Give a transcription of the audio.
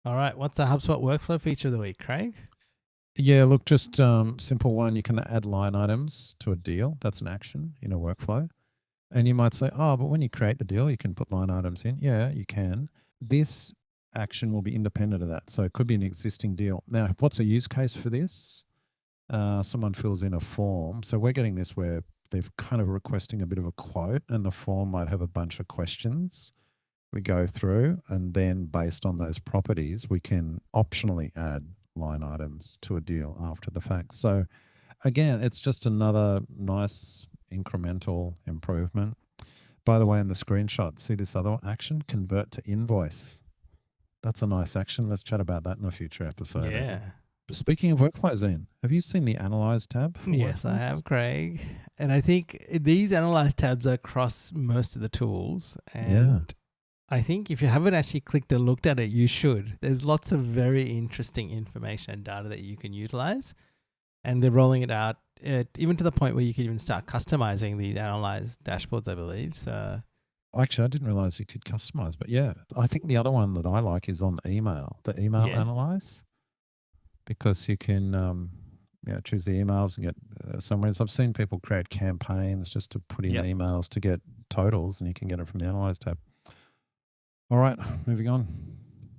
All right. What's a HubSpot workflow feature of the week, Craig? Yeah, look, just simple one. You can add line items to a deal. That's an action in a workflow. And you might say, oh, but when you create the deal, you can put line items in. Yeah, you can. This action will be independent of that. So it could be an existing deal. Now, what's a use case for this? Someone fills in a form. So we're getting this where they're kind of requesting a bit of a quote, and the form might have a bunch of questions we go through, and then based on those properties, we can optionally add line items to a deal after the fact. So again, it's just another nice incremental improvement. By the way, in the screenshot, see this other action, convert to invoice. That's a nice action. Let's chat about that in a future episode. Yeah. Speaking of workflows, Ian, have you seen the Analyze tab? Yes, I have, Craig. And I think these Analyze tabs are across most of the tools. And I think if you haven't actually clicked and looked at it, you should. There's lots of very interesting information and data that you can utilize. And they're rolling it out even to the point where you can even start customizing these Analyze dashboards, I believe. So actually, I didn't realize you could customize, but yeah, I think the other one that I like is on email, the email Analyze, because you can choose the emails and get summaries. I've seen people create campaigns just to put in emails to get totals, and you can get it from the Analyze tab. All right, moving on.